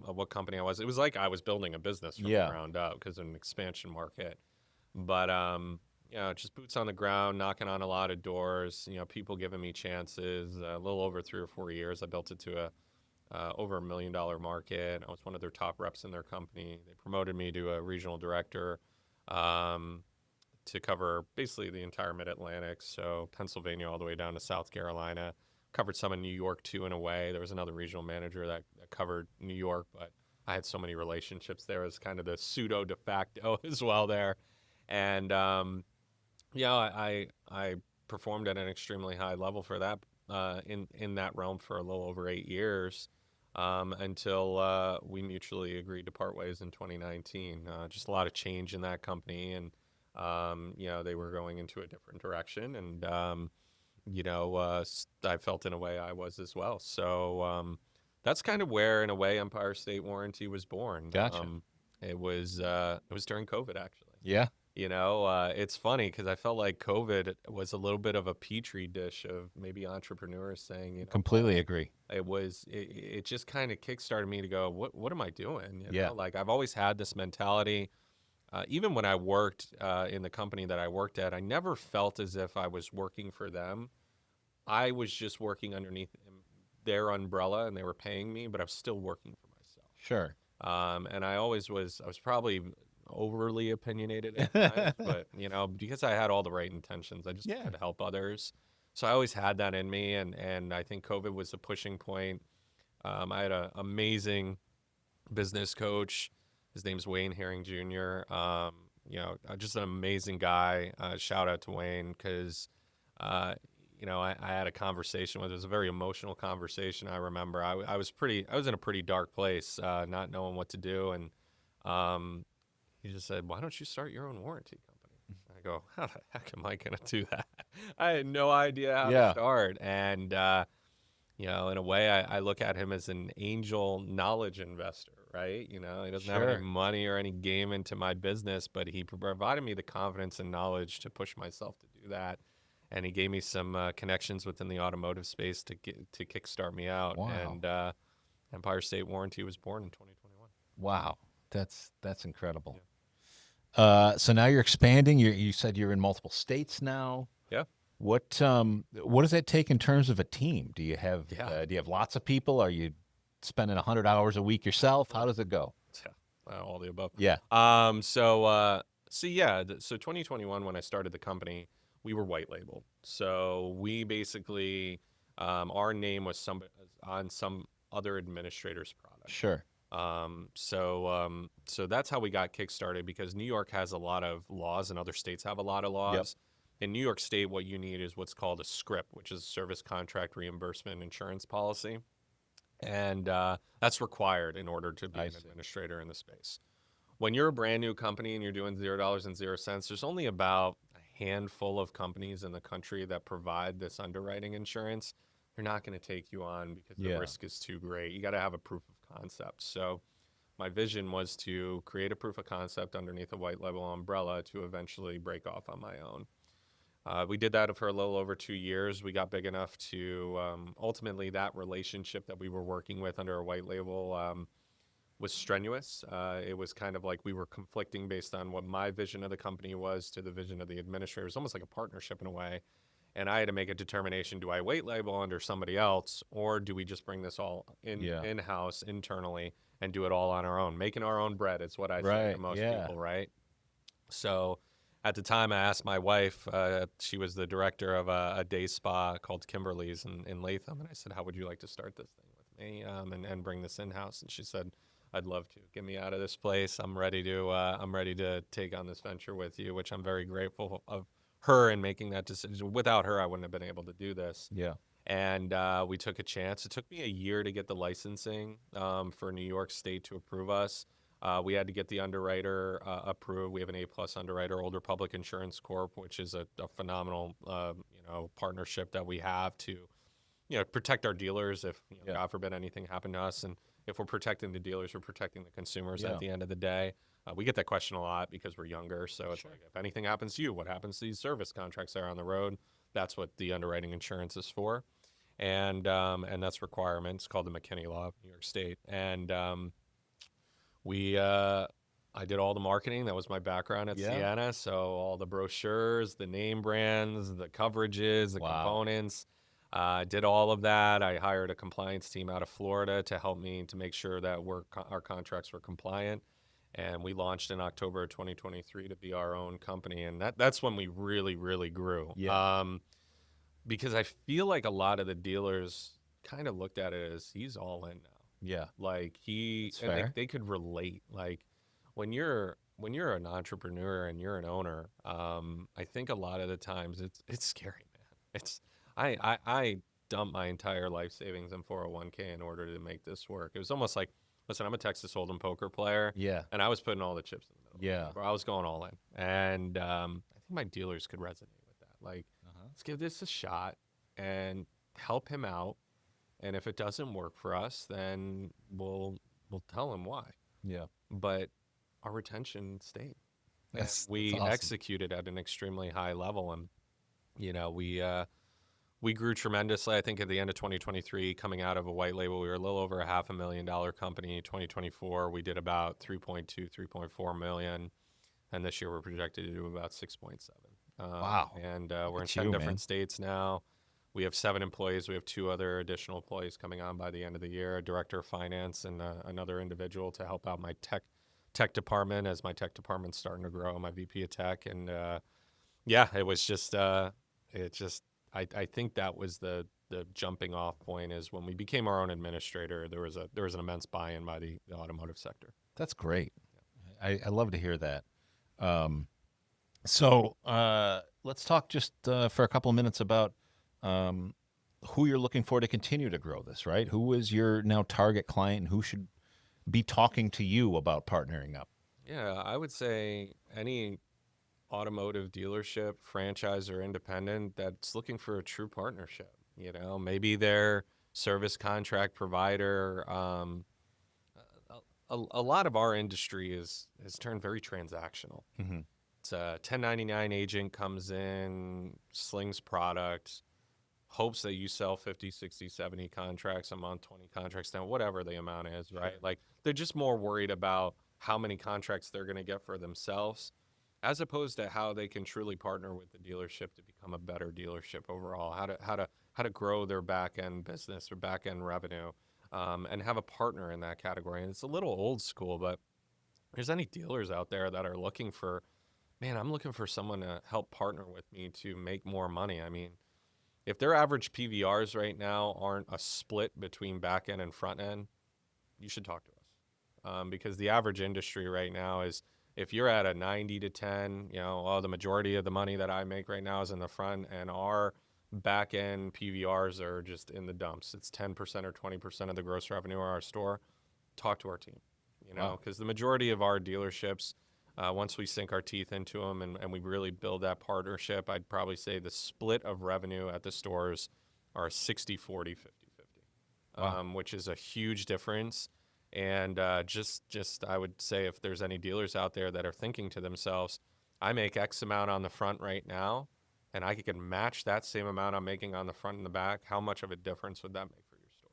what company I was. It was like I was building a business from the Yeah. ground up because of an expansion market. But just boots on the ground, knocking on a lot of doors. People giving me chances. A little over 3 or 4 years, I built it to a over $1 million market. I was one of their top reps in their company. They promoted me to a regional director to cover basically the entire Mid-Atlantic, so Pennsylvania all the way down to South Carolina. Covered some in New York too, in a way. There was another regional manager that covered New York, but I had so many relationships there as kind of the pseudo de facto as well there. And I performed at an extremely high level for that in that realm for a little over 8 years until we mutually agreed to part ways in 2019. Just a lot of change in that company, and they were going into a different direction, and I felt in a way I was as well. So that's kind of where, in a way, Empire State Warranty was born. Gotcha. It was during COVID, actually. Yeah. It's funny because I felt like COVID was a little bit of a petri dish of maybe entrepreneurs saying, Completely agree. it just kind of kickstarted me to go, what am I doing? Yeah. Like I've always had this mentality. Even when I worked in the company that I worked at, I never felt as if I was working for them. I was just working underneath their umbrella, and they were paying me, but I was still working for myself. Sure. And I was probably overly opinionated at times, but because I had all the right intentions, I just wanted to help others. So I always had that in me, and I think COVID was a pushing point. I had an amazing business coach. His name's Wayne Herring Jr. Just an amazing guy. Shout out to Wayne because, I had a conversation with. It was a very emotional conversation. I remember I was in a pretty dark place, not knowing what to do, and he just said, "Why don't you start your own warranty company?" I go, "How the heck am I going to do that?" I had no idea how to start, and in a way, I look at him as an angel knowledge investor, right? He doesn't have any money or any game into my business, but he provided me the confidence and knowledge to push myself to do that. And he gave me some connections within the automotive space to kickstart me out. Wow. And Empire State Warranty was born in 2021. Wow. That's incredible. Yeah. So now you're expanding. You said you're in multiple states now. Yeah. What does that take in terms of a team? Do you have lots of people? Are you spending 100 hours a week yourself? How does it go? Yeah, all the above. Yeah. So 2021, when I started the company, we were white labeled. So we basically, our name was on some other administrator's product. Sure. So that's how we got kickstarted, because New York has a lot of laws and other states have a lot of laws. Yep. In New York State, what you need is what's called a SCRIP, which is Service Contract Reimbursement Insurance Policy. And that's required in order to be an administrator in the space. When you're a brand new company and you're doing $0.00, there's only about a handful of companies in the country that provide this underwriting insurance. They're not going to take you on because the risk is too great. You got to have a proof of concept. So my vision was to create a proof of concept underneath a white label umbrella to eventually break off on my own. We did that for a little over 2 years. We got big enough to ultimately, that relationship that we were working with under a white label was strenuous. It was kind of like we were conflicting based on what my vision of the company was to the vision of the administrator. It was almost like a partnership in a way. And I had to make a determination: do I white label under somebody else, or do we just bring this all in-house internally and do it all on our own? Making our own bread is what I say to most people, right? So at the time, I asked my wife, she was the director of a day spa called Kimberly's in Latham, and I said, "How would you like to start this thing with me and bring this in-house?" And she said, I'd love to. Get me out of this place. I'm ready to take on this venture with you, which I'm very grateful of her in making that decision. Without her, I wouldn't have been able to do this. Yeah. And we took a chance. It took me a year to get the licensing for New York State to approve us. We had to get the underwriter approved. We have an A+ underwriter, Old Republic Insurance Corp., which is a phenomenal partnership that we have to protect our dealers if God forbid anything happened to us. And if we're protecting the dealers, we're protecting the consumers at the end of the day. We get that question a lot because we're younger. So it's like, if anything happens to you, what happens to these service contracts that are on the road? That's what the underwriting insurance is for. And that's requirements called the McKinney Law of New York State. And I did all the marketing. That was my background at Sienna. So all the brochures, the name brands, the coverages, the components. Did all of that. I hired a compliance team out of Florida to help me to make sure that our contracts were compliant. And we launched in October of 2023 to be our own company. And that's when we really, really grew. Yeah. Because I feel like a lot of the dealers kind of looked at it as he's all in now. Yeah. Like they could relate. Like when you're an entrepreneur and you're an owner, I think a lot of the times it's scary, man. I dumped my entire life savings in 401k in order to make this work. It was almost like, listen, I'm a Texas Hold'em poker player. Yeah. And I was putting all the chips in the middle. Yeah. Bro, I was going all in. And I think my dealers could resonate with that. Like, let's give this a shot and help him out. And if it doesn't work for us, then we'll tell him why. Yeah. But our retention stayed. That's we awesome. executed at an extremely high level. And, we grew tremendously. I think at the end of 2023, coming out of a white label, we were a little over a $500,000 company. 2024, we did about 3.4 million. And this year we're projected to do about 6.7. Wow. And we're in 10 different states now. We have 7 employees. We have 2 other additional employees coming on by the end of the year, a director of finance and another individual to help out my tech department as my tech department's starting to grow, my VP of tech. And it was just, I think that was the jumping off point is when we became our own administrator, there was an immense buy-in by the automotive sector. That's great. I love to hear that. So let's talk just for a couple of minutes about who you're looking for to continue to grow this, right? Who is your now target client and who should be talking to you about partnering up? Yeah, I would say any automotive dealership, franchise, or independent that's looking for a true partnership. Maybe their service contract provider. A lot of our industry has turned very transactional. Mm-hmm. It's a 1099 agent comes in, slings product, hopes that you sell 50, 60, 70 contracts a month, 20 contracts down, whatever the amount is, right? Sure. Like they're just more worried about how many contracts they're going to get for themselves as opposed to how they can truly partner with the dealership to become a better dealership overall, how to grow their back end business or back end revenue, and have a partner in that category. And it's a little old school, but if there's any dealers out there that are looking for, man, I'm looking for someone to help partner with me to make more money. I mean, if their average PVRs right now aren't a split between back end and front end, you should talk to us. Because the average industry right now is, if you're at a 90 to 10, the majority of the money that I make right now is in the front, and our back end PVRs are just in the dumps. It's 10% or 20% of the gross revenue of our store. Talk to our team, because the majority of our dealerships, once we sink our teeth into them and we really build that partnership, I'd probably say the split of revenue at the stores are 60, 40, 50, 50, which is a huge difference. And just I would say if there's any dealers out there that are thinking to themselves, I make X amount on the front right now, and I can match that same amount I'm making on the front and the back, how much of a difference would that make for your store?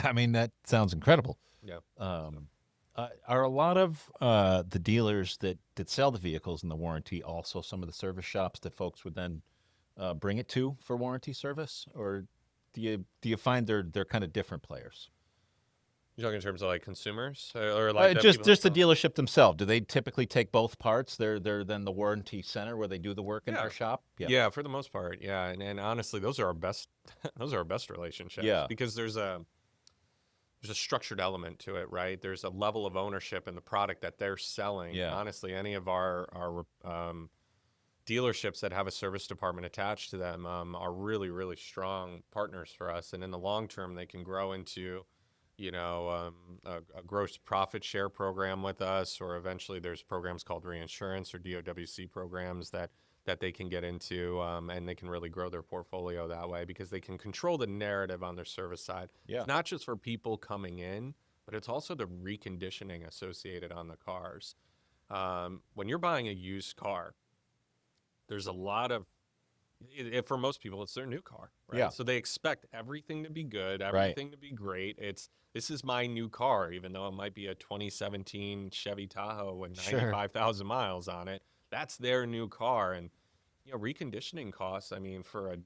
Yeah, I mean, that sounds incredible. Yeah. Are a lot of the dealers that sell the vehicles in the warranty also some of the service shops that folks would then bring it to for warranty service, or do you find they're kind of different players? You're talking in terms of like consumers or like just the dealership themselves? Do they typically take both parts? They're then the warranty center where they do the work in their shop. Yeah, for the most part. Yeah, and honestly, those are our best those are our best relationships. Yeah, because there's a structured element to it, right? There's a level of ownership in the product that they're selling. Yeah. Honestly, any of our dealerships that have a service department attached to them are really, really strong partners for us. And in the long term, they can grow into, a gross profit share program with us, or eventually there's programs called reinsurance or DOWC programs that they can get into, and they can really grow their portfolio that way because they can control the narrative on their service side. Yeah. It's not just for people coming in, but it's also the reconditioning associated on the cars. When you're buying a used car, there's a lot of, for most people, it's their new car, right? Yeah. So they expect everything to be good, everything to be great. This is my new car, even though it might be a 2017 Chevy Tahoe with 95,000 miles on it. That's their new car. And, reconditioning costs, I mean, for a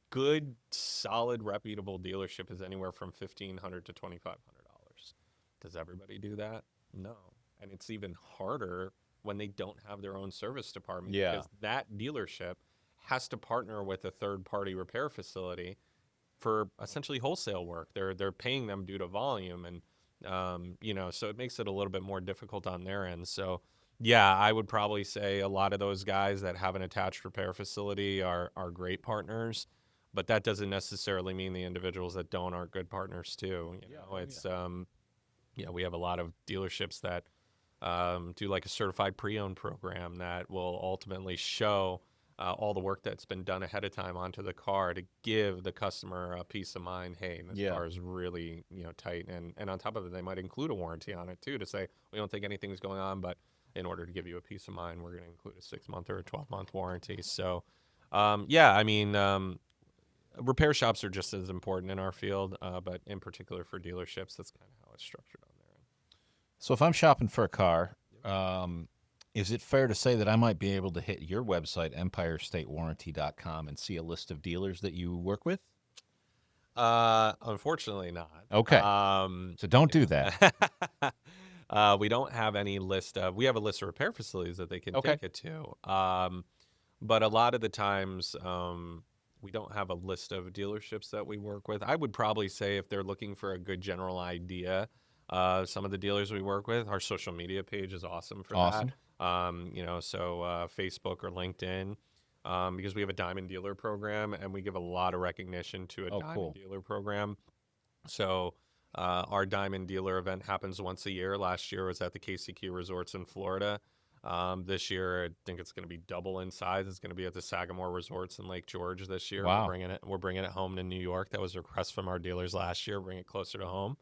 good, solid, reputable dealership is anywhere from $1,500 to $2,500. Does everybody do that? No. And it's even harder when they don't have their own service department, because that dealership has to partner with a third-party repair facility for essentially wholesale work. They're paying them due to volume, and so it makes it a little bit more difficult on their end. So yeah, I would probably say a lot of those guys that have an attached repair facility are great partners, but that doesn't necessarily mean the individuals that don't aren't good partners too. We have a lot of dealerships that do like a certified pre-owned program that will ultimately show all the work that's been done ahead of time onto the car to give the customer a peace of mind. Hey, this car is really tight, and on top of it, they might include a warranty on it too, to say we don't think anything's going on, but in order to give you a peace of mind, we're going to include a 6-month or a 12-month warranty. So, repair shops are just as important in our field, but in particular for dealerships, that's kind of how it's structured on there. So if I'm shopping for a car, is it fair to say that I might be able to hit your website, empirestatewarranty.com, and see a list of dealers that you work with? Unfortunately not. Okay. So don't do that. We don't have any list of, we have a list of repair facilities that they can take it to. But a lot of the times, we don't have a list of dealerships that we work with. I would probably say if they're looking for a good general idea, some of the dealers we work with, our social media page is awesome for that. Facebook or LinkedIn, because we have a diamond dealer program and we give a lot of recognition to a diamond dealer program. So our diamond dealer event happens once a year. Last year was at the KCQ Resorts in Florida. This year, I think it's going to be double in size. It's going to be at the Sagamore Resorts in Lake George this year. Wow. We're bringing it home to New York. That was a request from our dealers last year. Bring it closer to home.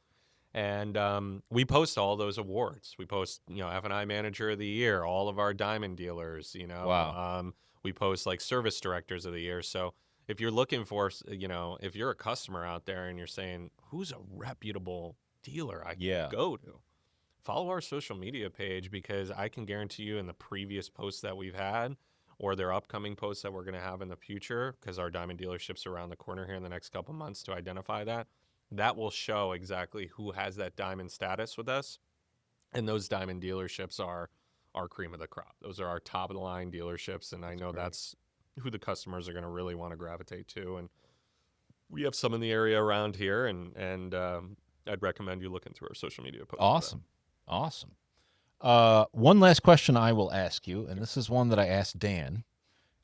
And we post all those awards. We post, F&I Manager of the Year, all of our diamond dealers, Wow. we post like Service Directors of the Year. So if you're looking for, if you're a customer out there and you're saying, who's a reputable dealer I can go to, follow our social media page, because I can guarantee you in the previous posts that we've had, or their upcoming posts that we're going to have in the future, because our diamond dealerships are around the corner here in the next couple months to identify that will show exactly who has that diamond status with us. And those diamond dealerships are our cream of the crop. Those are our top of the line dealerships. And I know that's who the customers are going to really want to gravitate to. And we have some in the area around here, and I'd recommend you looking through our social media posts. Awesome. One last question I will ask you, and this is one that I asked Dan,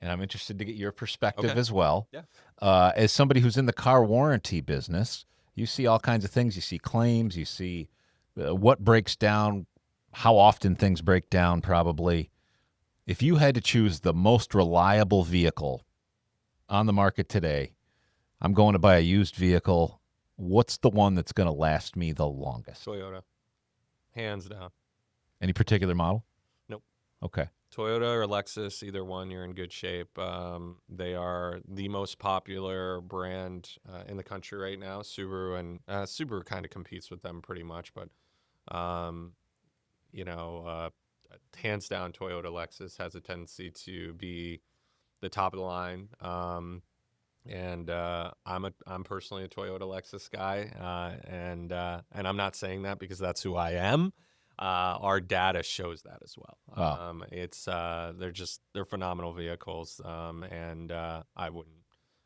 and I'm interested to get your perspective as well. Yeah. As somebody who's in the car warranty business, you see all kinds of things. You see claims. You see what breaks down, how often things break down, probably. If you had to choose the most reliable vehicle on the market today, I'm going to buy a used vehicle. What's the one that's going to last me the longest? Toyota. Hands down. Any particular model? Nope. Okay. Toyota or Lexus, either one, you're in good shape. They are the most popular brand in the country right now. Subaru kind of competes with them pretty much, but hands down, Toyota Lexus has a tendency to be the top of the line. I'm personally a Toyota Lexus guy, and I'm not saying that because that's who I am. Our data shows that as well. Wow. They're phenomenal vehicles, and I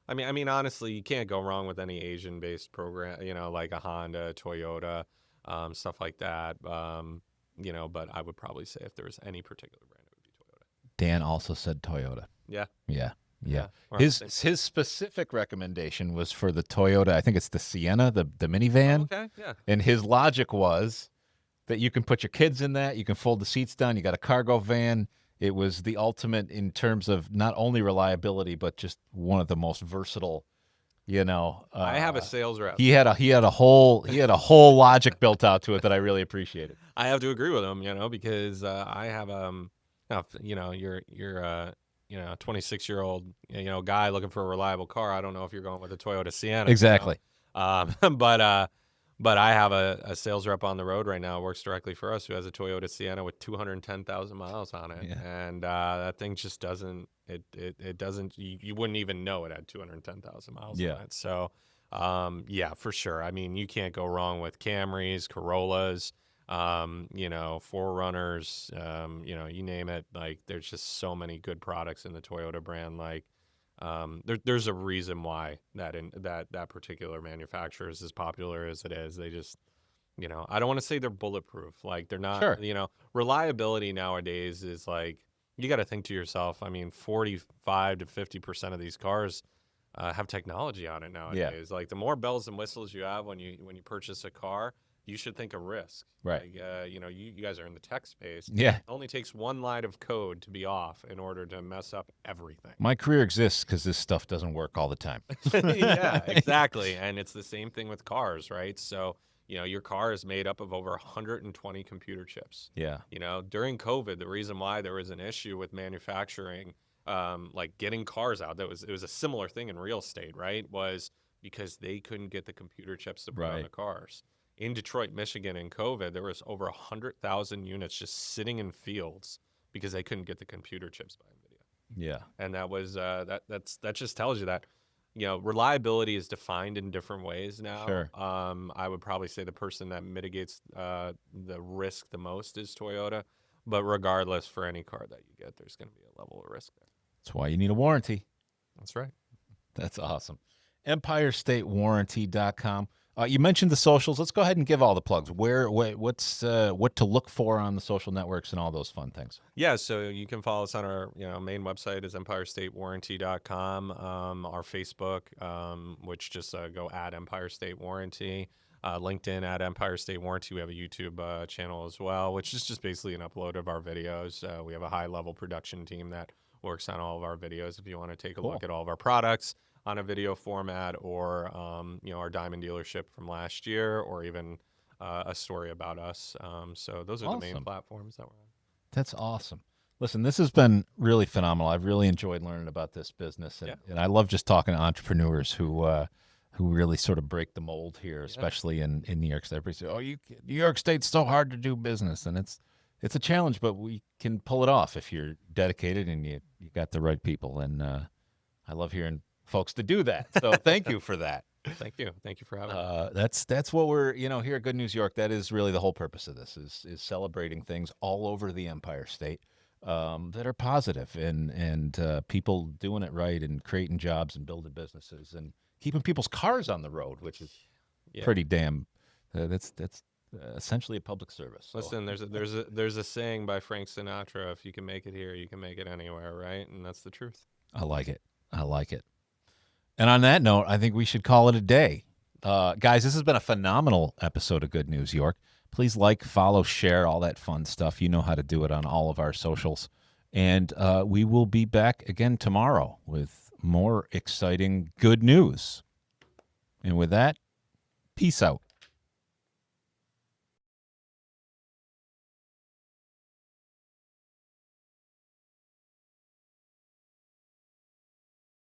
I mean, honestly, you can't go wrong with any Asian-based program, like a Honda, Toyota, stuff like that. But I would probably say if there was any particular brand, it would be Toyota. Dan also said Toyota. Yeah. Yeah. We're on the His same- his specific recommendation was for the Toyota. I think it's the Sienna, the minivan. Okay. Yeah. And his logic was that you can put your kids in that, you can fold the seats down, you got a cargo van. It was the ultimate in terms of not only reliability, but just one of the most versatile. I have a sales rep. He had a whole logic built out to it that I really appreciated. I have to agree with him, because I have now, you're 26-year-old guy looking for a reliable car. I don't know if you're going with a Toyota Sienna. Exactly. But I have a sales rep on the road right now, works directly for us, who has a Toyota Sienna with 210,000 miles on it, and that thing just doesn't. It doesn't. You wouldn't even know it had 210,000 miles on it. So, for sure. I mean, you can't go wrong with Camrys, Corollas, 4Runners, you name it. Like, there's just so many good products in the Toyota brand. Like, there's a reason why that particular manufacturer is as popular as it is. They just, I don't want to say they're bulletproof. Like, they're not. Sure. Reliability nowadays is like, you got to think to yourself. I mean, 45 to 50% of these cars have technology on it nowadays. Like, the more bells and whistles you have when you purchase a car, you should think of risk. Right. Like, you guys are in the tech space. Yeah. It only takes one line of code to be off in order to mess up everything. My career exists because this stuff doesn't work all the time. Yeah, exactly. And it's the same thing with cars, right? So, your car is made up of over 120 computer chips. Yeah. During COVID, the reason why there was an issue with manufacturing, like getting cars out, it was a similar thing in real estate, right? Was because they couldn't get the computer chips to put on the cars. In Detroit, Michigan, in COVID, there was over 100,000 units just sitting in fields because they couldn't get the computer chips by NVIDIA. Yeah. And that was that just tells you that reliability is defined in different ways now. Sure. I would probably say the person that mitigates the risk the most is Toyota, but regardless, for any car that you get, there's going to be a level of risk there. That's why you need a warranty. That's right. That's awesome. EmpireStateWarranty.com. You mentioned the socials. Let's go ahead and give all the plugs. What to look for on the social networks and all those fun things. Yeah, so you can follow us on our main website is EmpireStateWarranty.com. Our Facebook, which just go at Empire State Warranty. LinkedIn at Empire State Warranty. We have a YouTube channel as well, which is just basically an upload of our videos. We have a high-level production team that works on all of our videos. If you want to take a look at all of our products on a video format, or our Diamond dealership from last year, or even a story about us. So those are the main platforms that we're on. That's awesome. Listen, this has been really phenomenal. I've really enjoyed learning about this business, and I love just talking to entrepreneurs who really sort of break the mold here, especially in New York State. Everybody says, New York State's so hard to do business, and it's a challenge, but we can pull it off if you're dedicated and you got the right people. And I love hearing folks to do that. So thank you for that. Thank you for having me. That's what we're here at Good News York. That is really the whole purpose of this is celebrating things all over the Empire State that are positive and people doing it right and creating jobs and building businesses and keeping people's cars on the road, which is pretty damn. That's essentially a public service. So. Listen, there's a saying by Frank Sinatra: "If you can make it here, you can make it anywhere." Right, and that's the truth. I like it. And on that note, I think we should call it a day. Guys, this has been a phenomenal episode of Good News York. Please like, follow, share, all that fun stuff. You know how to do it on all of our socials. And we will be back again tomorrow with more exciting good news. And with that, peace out.